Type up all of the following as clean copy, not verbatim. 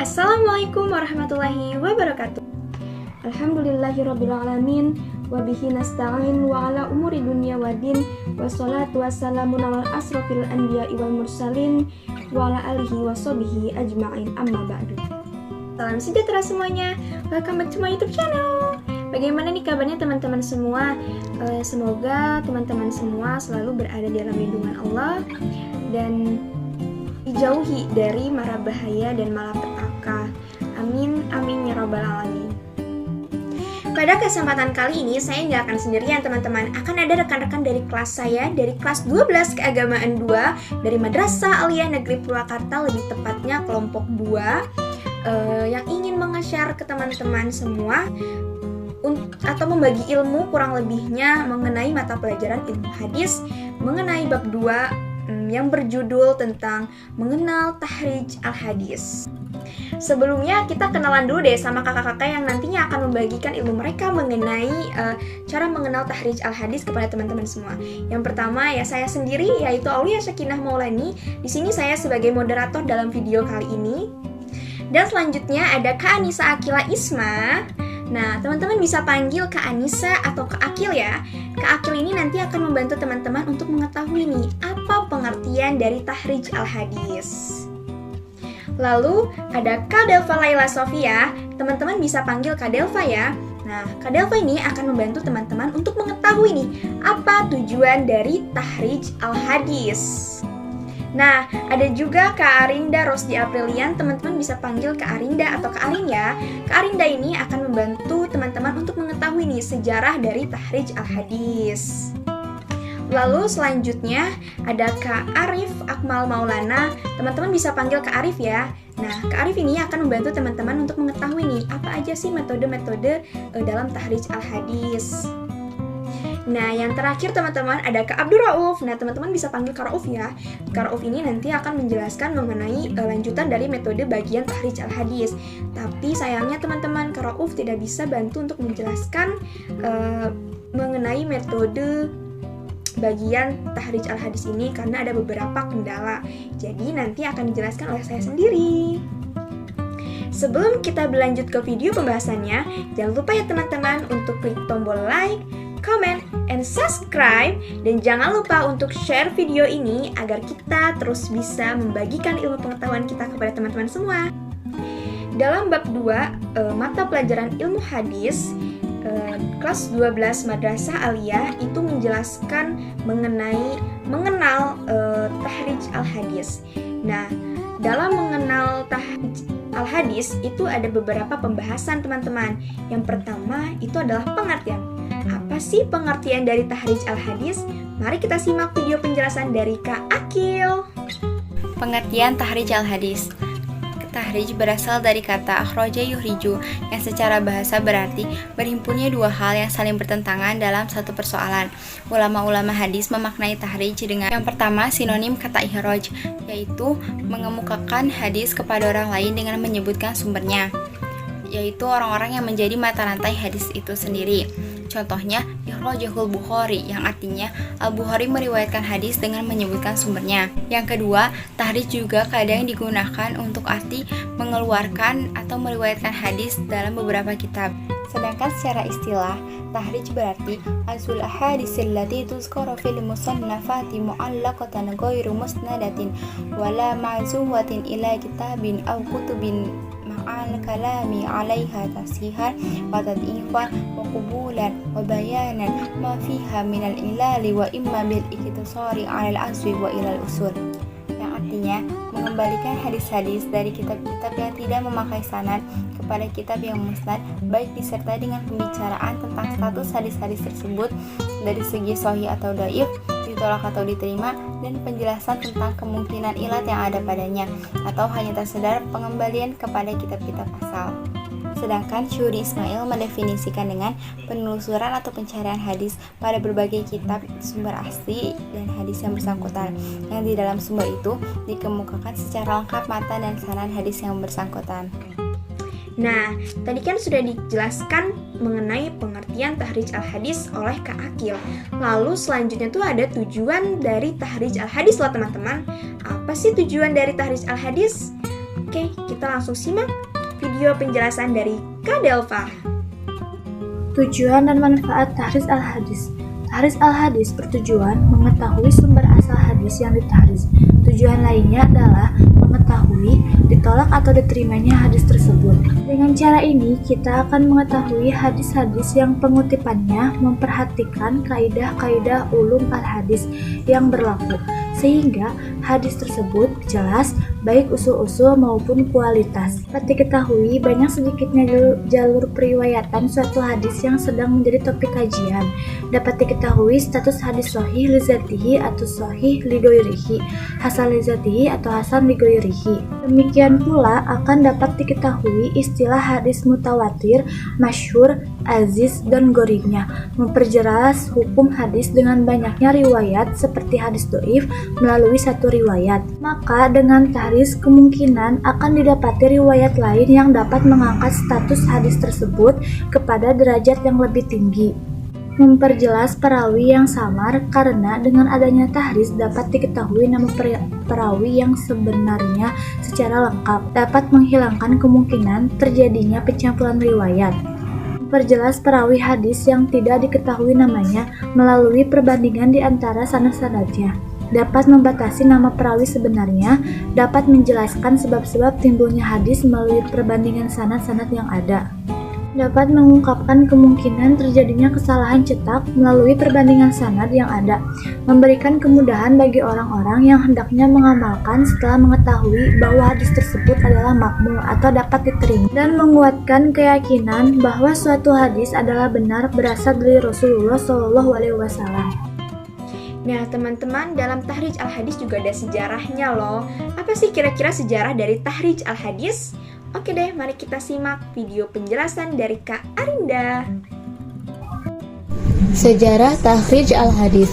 Assalamualaikum warahmatullahi wabarakatuh. Alhamdulillahirrabbilalamin. Wabihi nasta'in wa ala umuri dunia wa din. Wassalatu wassalamu ala asrofil anbiya wal mursalin wa ala alihi wa sahbihi ajma'in, amma ba'du. Salam sejahtera semuanya. Welcome back to my YouTube channel. Bagaimana nih kabarnya teman-teman semua? Semoga teman-teman semua selalu berada di dalam lindungan Allah dan dijauhi dari mara bahaya dan malapetaka. Amin, amin ya rabbal alamin. Pada kesempatan kali ini saya nggak akan sendirian teman-teman. Akan ada rekan-rekan dari kelas saya, dari kelas 12 Keagamaan 2 dari Madrasah Aliyah Negeri Purwakarta, lebih tepatnya kelompok 2, yang ingin menge-share ke teman-teman semua atau membagi ilmu kurang lebihnya mengenai mata pelajaran ilmu hadis, mengenai bab 2 yang berjudul tentang mengenal tahrij al-hadis. Sebelumnya kita kenalan dulu deh sama kakak-kakak yang nantinya akan membagikan ilmu mereka mengenai cara mengenal tahrij al-hadis kepada teman-teman semua. Yang pertama ya saya sendiri, yaitu Aulia Syakinah Maulani. Di sini saya sebagai moderator dalam video kali ini. Dan selanjutnya ada Kak Anissa Akila Isma. Nah, teman-teman bisa panggil Kak Anissa atau Kak Akil ya. Kak Akil ini nanti akan membantu teman-teman untuk mengetahui nih apa pengertian dari tahrij al-hadis. Lalu ada Kak Delva Laila Sofia. Teman-teman bisa panggil Kak Delva ya. Nah, Kak Delva ini akan membantu teman-teman untuk mengetahui nih apa tujuan dari tahrij al-hadis. Nah, ada juga Kak Arinda Rosdi Aprilian. Teman-teman bisa panggil Kak Arinda atau Kak Arin ya. Kak Arinda ini akan membantu teman-teman untuk mengetahui nih sejarah dari tahrij al-hadis. Lalu selanjutnya ada Kak Arif Akmal Maulana. Teman-teman bisa panggil Kak Arif ya. Nah, Kak Arif ini akan membantu teman-teman untuk mengetahui nih apa aja sih metode-metode dalam tahrij al-hadis. Nah, yang terakhir teman-teman ada Kak Abdur Rauf. Nah, teman-teman bisa panggil Kak Rauf ya. Kak Rauf ini nanti akan menjelaskan mengenai lanjutan dari metode bagian tahrij al-hadis. Tapi sayangnya teman-teman, Kak Rauf tidak bisa bantu untuk menjelaskan mengenai metode bagian tahrij al-hadis ini karena ada beberapa kendala. Jadi nanti akan dijelaskan oleh saya sendiri. Sebelum kita berlanjut ke video pembahasannya, jangan lupa ya teman-teman untuk klik tombol like, comment, and subscribe. Dan jangan lupa untuk share video ini agar kita terus bisa membagikan ilmu pengetahuan kita kepada teman-teman semua. Dalam bab 2, mata pelajaran ilmu hadis, kelas 12 Madrasah Aliyah itu menjelaskan mengenal tahrij al-hadis. Nah, dalam mengenal tahrij al-hadis itu ada beberapa pembahasan teman-teman. Yang pertama itu adalah pengertian. Apa sih pengertian dari tahrij al-hadis? Mari kita simak video penjelasan dari Kak Akil. Pengertian tahrij al-hadis. Tahrij berasal dari kata akhraja yuhriju yang secara bahasa berarti berhimpunnya dua hal yang saling bertentangan dalam satu persoalan. Ulama-ulama hadis memaknai tahrij dengan yang pertama sinonim kata ikhraj, yaitu mengemukakan hadis kepada orang lain dengan menyebutkan sumbernya, yaitu orang-orang yang menjadi mata rantai hadis itu sendiri. Contohnya, ikhrajahul Bukhari yang artinya Al-Bukhari meriwayatkan hadis dengan menyebutkan sumbernya. Yang kedua, tahrij juga kadang digunakan untuk arti mengeluarkan atau meriwayatkan hadis dalam beberapa kitab. Sedangkan secara istilah, tahrij berarti azul ahadisil lati tuzkara fil musannafati mu'allaqatan ghairu musnadatin wala ma'zuwatin ila kitabin aw kutubin al-kalami 'alaiha tasihan wa tad'ifan wa qubulan wa bayanan ma fiha min al-ilali wa imma bil iktisari 'ala al-azwi wa ila al-usul, yang artinya mengembalikan hadis-hadis dari kitab-kitab yang tidak memakai sanad kepada kitab yang musnad, baik disertai dengan pembicaraan tentang status hadis-hadis tersebut dari segi sahih atau dhaif, ditolak atau diterima, dan penjelasan tentang kemungkinan ilat yang ada padanya, atau hanya tersedar pengembalian kepada kitab-kitab asal. Sedangkan Syuri Ismail mendefinisikan dengan penelusuran atau pencarian hadis pada berbagai kitab sumber asli dan hadis yang bersangkutan, yang di dalam sumber itu dikemukakan secara lengkap matan dan sanad hadis yang bersangkutan. Nah, tadi kan sudah dijelaskan mengenai pengertian tahrij al-hadis oleh Kak Akil. Lalu selanjutnya tuh ada tujuan dari tahrij al-hadis loh teman-teman. Apa sih tujuan dari tahrij al-hadis? Oke, kita langsung simak video penjelasan dari Kak Delva. Tujuan dan manfaat tahriz al-hadis. Tahriz al-hadis bertujuan mengetahui sumber asal hadis yang ditahriz. Tujuan lainnya adalah mengetahui ditolak atau diterimanya hadis tersebut. Dengan cara ini, kita akan mengetahui hadis-hadis yang pengutipannya memperhatikan kaidah-kaidah ulum al-hadis yang berlaku, sehingga hadis tersebut jelas baik usul-usul maupun kualitas. Dapat diketahui banyak sedikitnya jalur periwayatan suatu hadis yang sedang menjadi topik kajian. Dapat diketahui status hadis sahih li dzatihi atau sahih li ghairihi, hasan li dzatihi atau hasan li ghairihi. Demikian pula akan dapat diketahui istilah hadis mutawatir, masyhur, aziz, dan gharibnya, memperjelas hukum hadis dengan banyaknya riwayat seperti hadis dhaif melalui satu riwayat. Maka dengan tahriz kemungkinan akan didapati riwayat lain yang dapat mengangkat status hadis tersebut kepada derajat yang lebih tinggi. Memperjelas perawi yang samar, karena dengan adanya tahriz dapat diketahui nama perawi yang sebenarnya secara lengkap, dapat menghilangkan kemungkinan terjadinya pencampuran riwayat. Memperjelas perawi hadis yang tidak diketahui namanya melalui perbandingan di antara sanad-sanadnya, dapat membatasi nama perawi sebenarnya, dapat menjelaskan sebab-sebab timbulnya hadis melalui perbandingan sanad-sanad yang ada, dapat mengungkapkan kemungkinan terjadinya kesalahan cetak melalui perbandingan sanad yang ada, memberikan kemudahan bagi orang-orang yang hendaknya mengamalkan setelah mengetahui bahwa hadis tersebut adalah makmul atau dapat diterima, dan menguatkan keyakinan bahwa suatu hadis adalah benar berasal dari Rasulullah SAW. Nah teman-teman, dalam tahrij al-hadis juga ada sejarahnya loh. Apa sih kira-kira sejarah dari tahrij al-hadis? Oke deh, mari kita simak video penjelasan dari Kak Arinda. Sejarah tahrij al-hadis.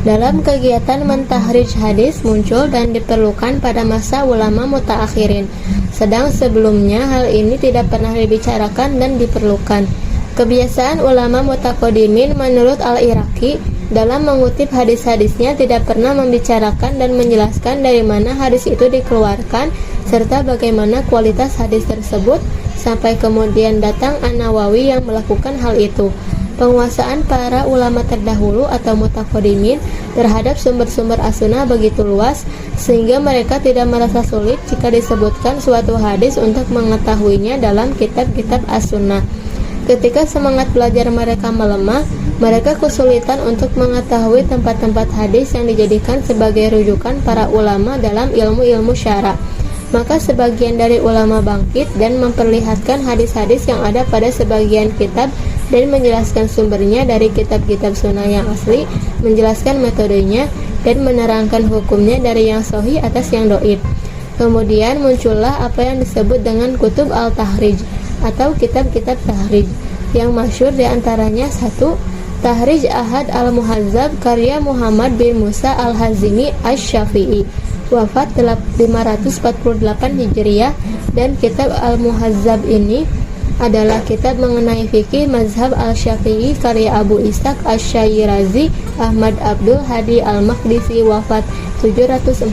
Dalam kegiatan mentahrij hadis muncul dan diperlukan pada masa ulama mutaakhirin. Sedang sebelumnya hal ini tidak pernah dibicarakan dan diperlukan. Kebiasaan ulama mutaqaddimin menurut Al-Iraqi dalam mengutip hadis-hadisnya tidak pernah membicarakan dan menjelaskan dari mana hadis itu dikeluarkan serta bagaimana kualitas hadis tersebut, sampai kemudian datang An-Nawawi yang melakukan hal itu. Penguasaan para ulama terdahulu atau mutaqaddimin terhadap sumber-sumber as-sunnah begitu luas sehingga mereka tidak merasa sulit jika disebutkan suatu hadis untuk mengetahuinya dalam kitab-kitab as-sunnah. Ketika semangat belajar mereka melemah, mereka kesulitan untuk mengetahui tempat-tempat hadis yang dijadikan sebagai rujukan para ulama dalam ilmu-ilmu syara. Maka sebagian dari ulama bangkit dan memperlihatkan hadis-hadis yang ada pada sebagian kitab dan menjelaskan sumbernya dari kitab-kitab sunnah yang asli, menjelaskan metodenya, dan menerangkan hukumnya dari yang sahih atas yang dhaif. Kemudian muncullah apa yang disebut dengan kutub al-tahrij atau kitab-kitab tahrij, yang masyhur diantaranya 1. Tahrij Ahad al-Muhazzab karya Muhammad bin Musa al-Hazimi asy-Syafi'i, wafat 548 Hijriah, dan kitab al-Muhazzab ini adalah kitab mengenai fikih mazhab al-Syafi'i karya Abu Ishaq asy-Syirazi Ahmad Abdul Hadi al-Maqdisi, wafat 744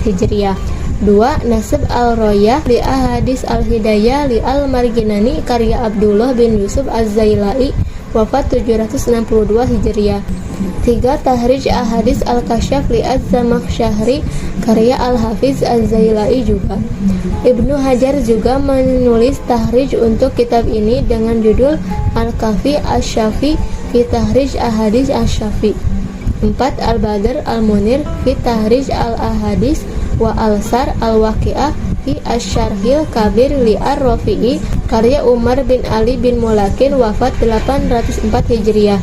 Hijriah. 2. Nasib al-Royah li ahadis al-Hidayah li al-Marginani karya Abdullah bin Yusuf az-Zailai, wafat 762 Hijriah. 3. Tahrij ahadis al-Kasyaf li az-Zamakhsyari karya al-Hafiz az-Zailai juga. Ibnu Hajar juga menulis tahrij untuk kitab ini dengan judul Al-Kafi Asy-Syafi fi Tahrij Ahadis Asy-Syafi. 4. Al-Badr al-Munir fi Tahrij al-Ahadis wa al-Sar al-Waqi'ah fi Asy-Syarhil Kabir li ar-Rafi'i karya Umar bin Ali bin Mulakin, wafat 804 Hijriah.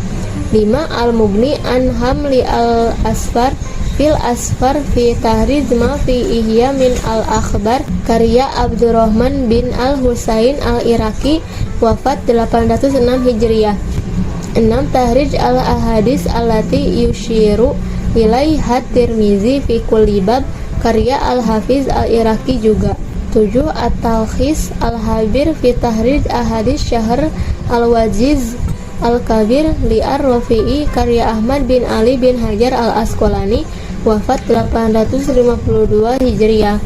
5. Al-Mughni an Hamli al-Asfar fil Asfar fi Tahrij ma fi Ihya min al-Akhbar karya Abdurrahman bin al-Husain al-Iraqi, wafat 806 Hijriah. 6. Tahrij al-Ahadis allati yushiru ilaiha Tirmizi fi kulli bab karya al-Hafiz al-Iraqi juga. 7. At-Talkhis al-Habir fi Tahrij Ahadis Syahr al-Wajiz al-Kabir li ar-Rafi'i karya Ahmad bin Ali bin Hajar al-Asqalani, wafat 852 Hijriah.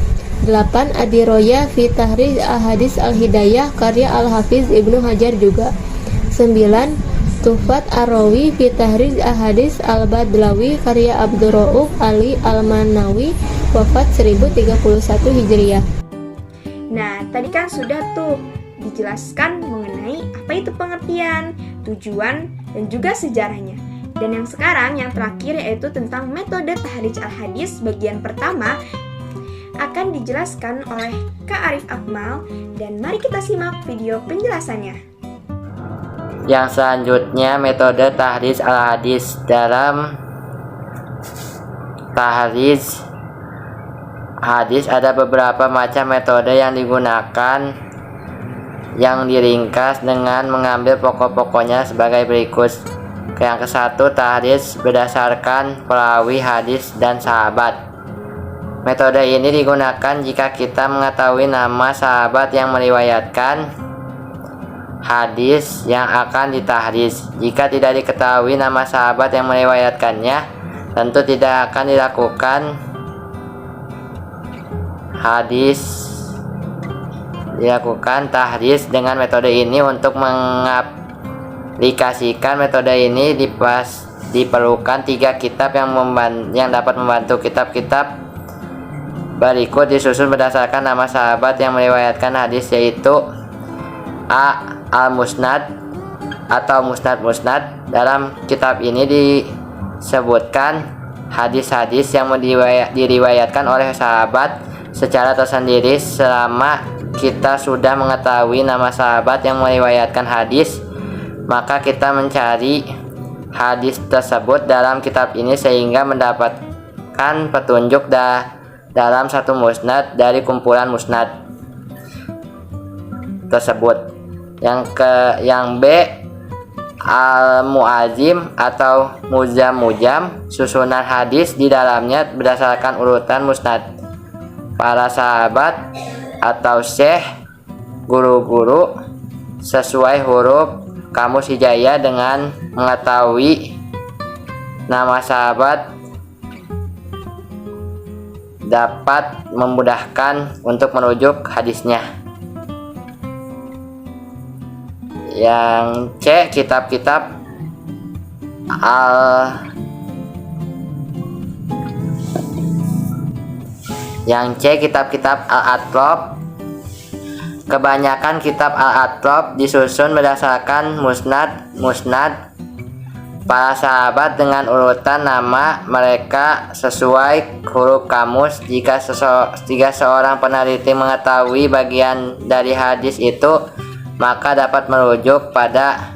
8. Adiroya fi Tahrij Al-Hadis Al-Hidayah karya Al-Hafiz Ibnu Hajar juga. 9. Tuhfat Ar-Rawi fi Tahrij Al-Hadis Al-Badlawi karya Abdurrauf Ali Al-Manawi, wafat 1031 Hijriah. Nah, tadi kan sudah tuh dijelaskan mengenai apa itu pengertian, tujuan, dan juga sejarahnya. Dan yang sekarang, yang terakhir yaitu tentang metode tahrij al-hadis bagian pertama akan dijelaskan oleh Kak Arif Akmal, dan mari kita simak video penjelasannya. Yang selanjutnya metode tahrij al-hadis. Dalam tahrij hadis ada beberapa macam metode yang digunakan, yang diringkas dengan mengambil pokok-pokoknya sebagai berikut. Yang ke-1, tahrij berdasarkan perawi hadis dan sahabat. Metode ini digunakan jika kita mengetahui nama sahabat yang meriwayatkan hadis yang akan ditahrij. Jika tidak diketahui nama sahabat yang meriwayatkannya, tentu tidak akan dilakukan tahrij. Dengan metode ini, untuk mengaplikasikan metode ini diperlukan 3 kitab yang dapat membantu. Kitab-kitab berikut disusun berdasarkan nama sahabat yang meriwayatkan hadis, yaitu A. Al-Musnad atau Musnad. Dalam kitab ini disebutkan hadis-hadis yang diriwayatkan oleh sahabat secara tersendiri. Selama kita sudah mengetahui nama sahabat yang meriwayatkan hadis, maka kita mencari hadis tersebut dalam kitab ini sehingga mendapatkan petunjuk dalam satu musnad dari kumpulan musnad tersebut. Yang B. Al-Mu'azim atau Mujam, susunan hadis di dalamnya berdasarkan urutan musnad para sahabat atau syekh, guru-guru, sesuai huruf kamus hijayah. Dengan mengetahui nama sahabat dapat memudahkan untuk merujuk hadisnya. Yang C. Kitab-kitab Al-Atraf. Kebanyakan kitab Al-Atraf disusun berdasarkan musnad para sahabat dengan urutan nama mereka sesuai huruf kamus. Jika seorang peneliti mengetahui bagian dari hadis itu, maka dapat merujuk pada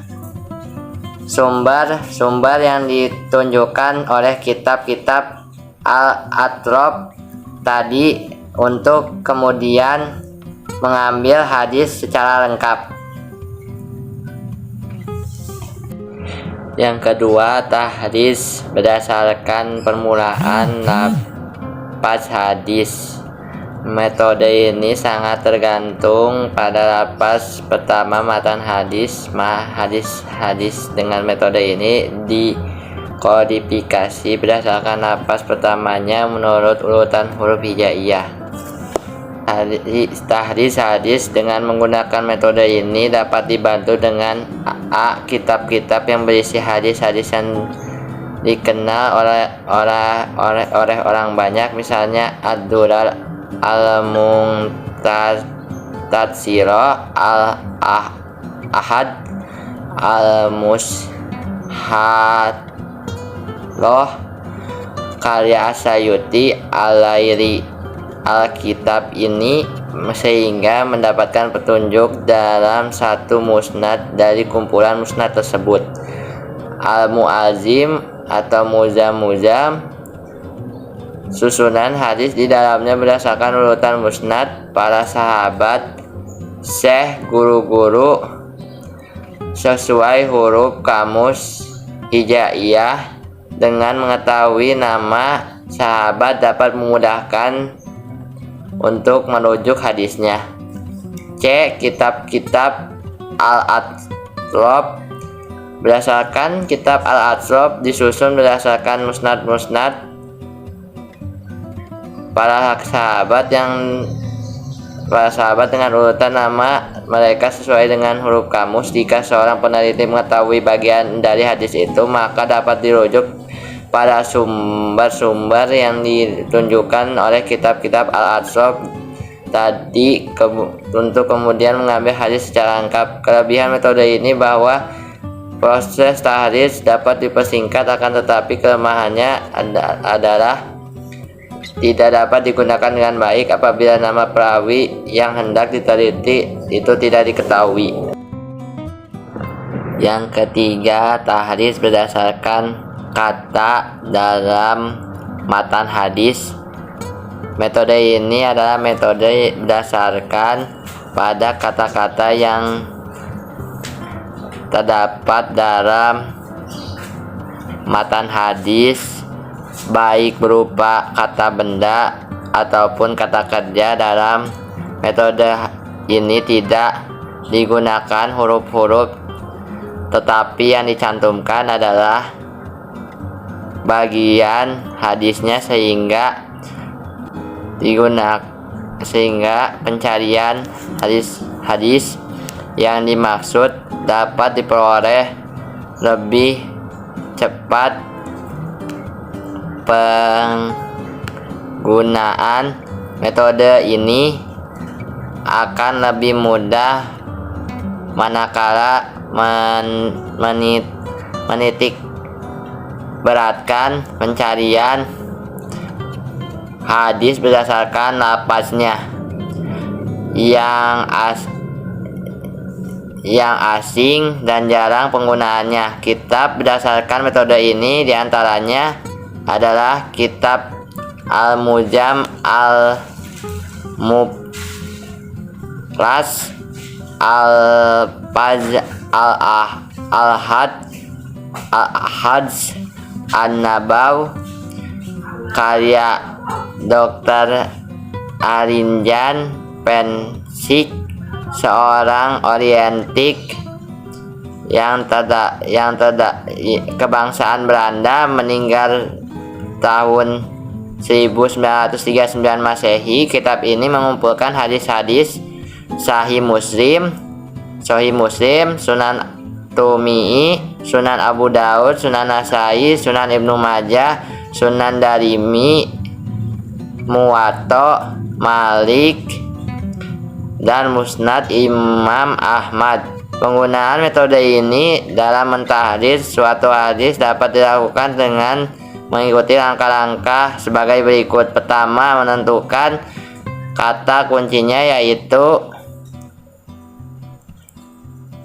sumber yang ditunjukkan oleh kitab-kitab Al-Atraf tadi untuk kemudian mengambil hadis secara lengkap. Yang kedua, tahrij berdasarkan permulaan lafaz hadis. Metode ini sangat tergantung pada lafaz pertama matan hadis. Hadis dengan metode ini dikodifikasi berdasarkan lafaz pertamanya menurut urutan huruf hijaiyah. Tahrij hadis dengan menggunakan metode ini dapat dibantu dengan A. Kitab-kitab yang berisi hadis-hadis yang dikenal oleh orang banyak, misalnya Ad-Durar Al-Muntatsiro, Al-Ahad, Al-Mushadloh, karya Asyuti, Al-Lairi. Alkitab ini sehingga mendapatkan petunjuk dalam satu musnad dari kumpulan musnad tersebut. Al-Mu'azim atau Mujam, susunan hadis di dalamnya berdasarkan urutan musnad para sahabat, syekh, guru-guru, sesuai huruf kamus hijaiyah. Dengan mengetahui nama sahabat dapat memudahkan untuk merujuk hadisnya. C. Kitab-kitab Al-Atraf. Berdasarkan kitab Al-Atraf disusun berdasarkan musnad para sahabat dengan urutan nama mereka sesuai dengan huruf kamus. Jika seorang peneliti mengetahui bagian dari hadis itu, maka dapat dirujuk pada sumber-sumber yang ditunjukkan oleh kitab-kitab al-asrof tadi untuk kemudian mengambil hadis secara lengkap. Kelebihan metode ini bahwa proses tahrij dapat dipersingkat, akan tetapi kelemahannya adalah tidak dapat digunakan dengan baik apabila nama perawi yang hendak diteliti itu tidak diketahui. Yang ketiga, tahrij berdasarkan kata dalam matan hadis. Metode ini adalah metode berdasarkan pada kata-kata yang terdapat dalam matan hadis, baik berupa kata benda ataupun kata kerja. Dalam metode ini tidak digunakan huruf-huruf, tetapi yang dicantumkan adalah bagian hadisnya sehingga pencarian hadis yang dimaksud dapat diperoleh lebih cepat. Penggunaan metode ini akan lebih mudah manakala menitik beratkan pencarian hadis berdasarkan lafaznya yang asing dan jarang penggunaannya. Kitab berdasarkan metode ini diantaranya adalah kitab Al-Mujam, Al-Mufras, Al-Hadz, An-Nabaw, karya Dr. Arinjan Pensik, seorang orientik yang kebangsaan Belanda, meninggal tahun 1939 Masehi. Kitab ini mengumpulkan hadis-hadis Sahih Muslim, Sunan Tumi'i, Sunan Abu Daud, Sunan Nasai, Sunan Ibnu Majah, Sunan Darimi, Muwatta Malik, dan Musnad Imam Ahmad. Penggunaan metode ini dalam mentahrij suatu hadis dapat dilakukan dengan mengikuti langkah-langkah sebagai berikut. Pertama, menentukan kata kuncinya, yaitu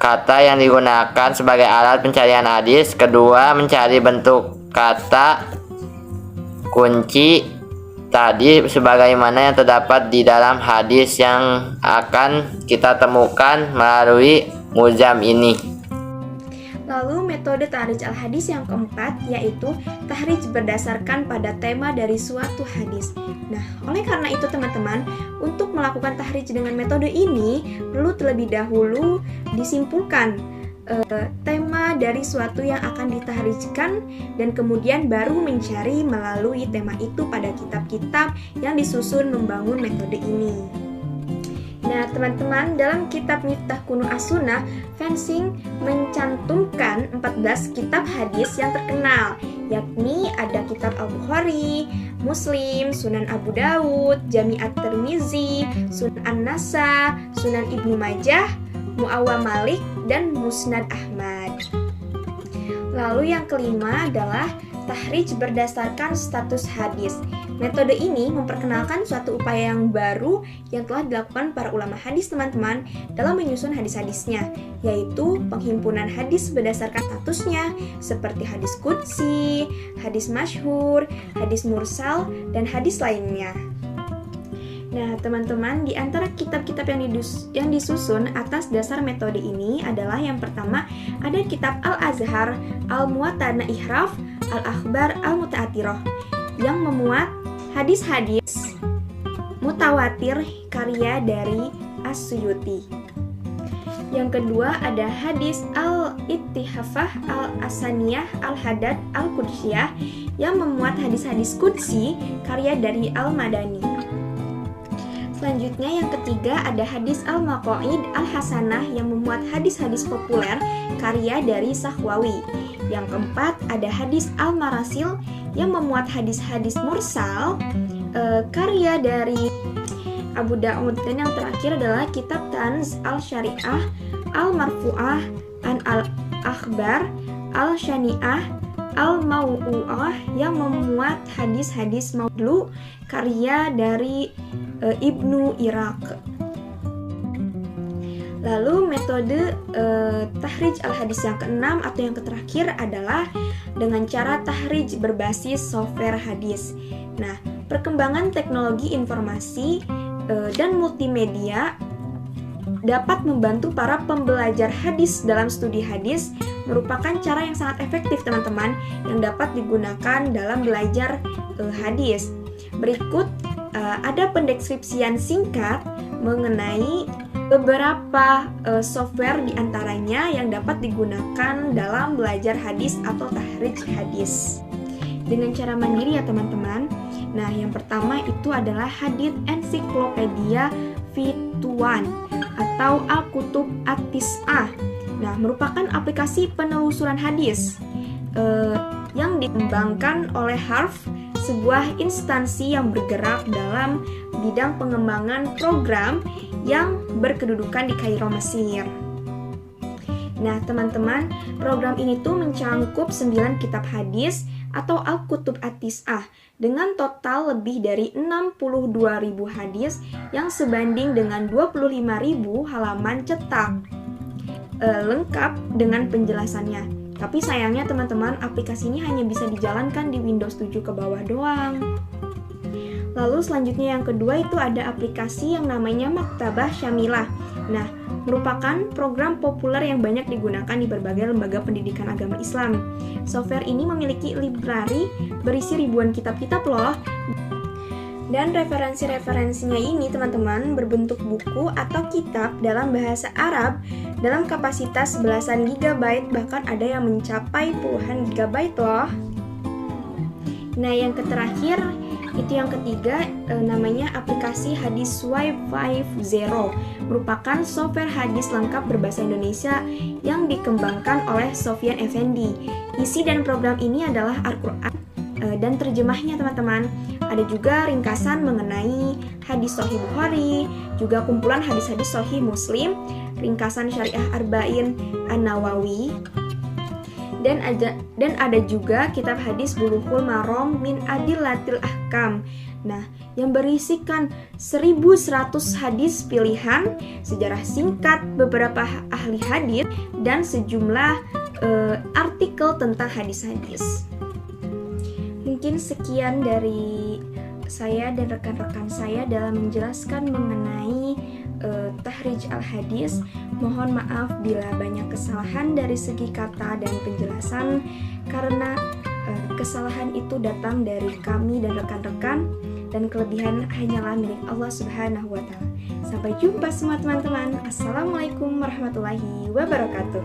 kata yang digunakan sebagai alat pencarian hadis. Kedua, mencari bentuk kata kunci tadi sebagaimana yang terdapat di dalam hadis yang akan kita temukan melalui mujam ini. Lalu metode tahrij al-hadis yang keempat, yaitu tahrij berdasarkan pada tema dari suatu hadis. Nah, oleh karena itu teman-teman, untuk melakukan tahrij dengan metode ini perlu terlebih dahulu disimpulkan tema dari suatu yang akan ditahrijkan, dan kemudian baru mencari melalui tema itu pada kitab-kitab yang disusun membangun metode ini. Nah teman-teman, dalam kitab Miftah Kunuh As-Sunnah, Fensing mencantumkan 14 kitab hadis yang terkenal, yakni ada kitab Al-Bukhari, Muslim, Sunan Abu Daud, Jami' at-Tirmizi, Sunan An-Nasa, Sunan Ibnu Majah, Mu'awwa Malik, dan Musnad Ahmad. Lalu yang kelima adalah tahrij berdasarkan status hadis. Metode ini memperkenalkan suatu upaya yang baru yang telah dilakukan para ulama hadis teman-teman dalam menyusun hadis-hadisnya, yaitu penghimpunan hadis berdasarkan statusnya seperti hadis qudsi, hadis masyhur, hadis mursal, dan hadis lainnya. Nah teman-teman, di antara kitab-kitab yang disusun atas dasar metode ini adalah yang pertama ada kitab Al-Azhar, Al-Muwattana Ihraf, Al-Akhbar Al-Muta'atirah yang memuat hadis-hadis mutawatir karya dari As-Suyuti. Yang kedua ada hadis Al-Ittihafah Al-Asaniyah Al-Hadad Al-Qudsiyah yang memuat hadis-hadis qudsi karya dari Al-Madani. Selanjutnya yang ketiga ada hadis Al-Maqaid Al-Hasanah yang memuat hadis-hadis populer karya dari Sahwawi. Yang keempat ada hadis Al-Marasil yang memuat hadis-hadis mursal karya dari Abu Daud. Dan yang terakhir adalah kitab Tanz Al-Syariah Al-Marfu'ah an Al-Akhbar Al-Syani'ah Al-Maw'u'ah yang memuat hadis-hadis maudlu karya dari Ibnu Iraq. Lalu metode tahrij al-hadis yang keenam atau yang terakhir adalah dengan cara tahrij berbasis software hadis. Nah, perkembangan teknologi informasi dan multimedia dapat membantu para pembelajar hadis dalam studi hadis, merupakan cara yang sangat efektif teman-teman yang dapat digunakan dalam belajar hadis. Berikut ada pendeskripsian singkat mengenai beberapa software diantaranya yang dapat digunakan dalam belajar hadis atau tahrij hadis dengan cara mandiri ya teman-teman. Nah, yang pertama itu adalah Hadits Encyclopedia V1 atau Al-Kutub At-Tis'ah. Nah, merupakan aplikasi penelusuran hadis yang dikembangkan oleh Harf, sebuah instansi yang bergerak dalam bidang pengembangan program yang berkedudukan di Kairo, Mesir. Nah, teman-teman, program ini tuh mencangkup 9 kitab hadis atau Al-Kutub At-Tis'ah dengan total lebih dari 62.000 hadis yang sebanding dengan 25.000 halaman cetak. Lengkap dengan penjelasannya. Tapi sayangnya teman-teman, aplikasi ini hanya bisa dijalankan di Windows 7 ke bawah doang. Lalu selanjutnya yang kedua itu ada aplikasi yang namanya Maktabah Syamilah. Nah, merupakan program populer yang banyak digunakan di berbagai lembaga pendidikan agama Islam. Software ini memiliki library berisi ribuan kitab-kitab loh. Dan referensi-referensinya ini teman-teman berbentuk buku atau kitab dalam bahasa Arab dalam kapasitas belasan gigabyte, bahkan ada yang mencapai puluhan gigabyte loh. Nah, yang terakhir itu yang ketiga namanya aplikasi Hadis Swipe 50, merupakan software hadis lengkap berbahasa Indonesia yang dikembangkan oleh Sofyan Effendi. Isi dan program ini adalah Al-Quran dan terjemahnya teman-teman. Ada juga ringkasan mengenai hadis Sahih Bukhari, juga kumpulan hadis-hadis Sahih Muslim, ringkasan Syariah Arba'in An-Nawawi, dan ada juga kitab hadis Bulughul Maram min Adillatil Ahkam. Nah, yang berisikan 1100 hadis pilihan, sejarah singkat beberapa ahli hadis, dan sejumlah artikel tentang hadis-hadis. Mungkin sekian dari saya dan rekan-rekan saya dalam menjelaskan mengenai tahrij al-hadis. Mohon maaf bila banyak kesalahan dari segi kata dan penjelasan, karena kesalahan itu datang dari kami dan rekan-rekan, dan kelebihan hanyalah milik Allah Subhanahu wa Ta'ala. Sampai jumpa semua teman-teman. Assalamualaikum warahmatullahi wabarakatuh.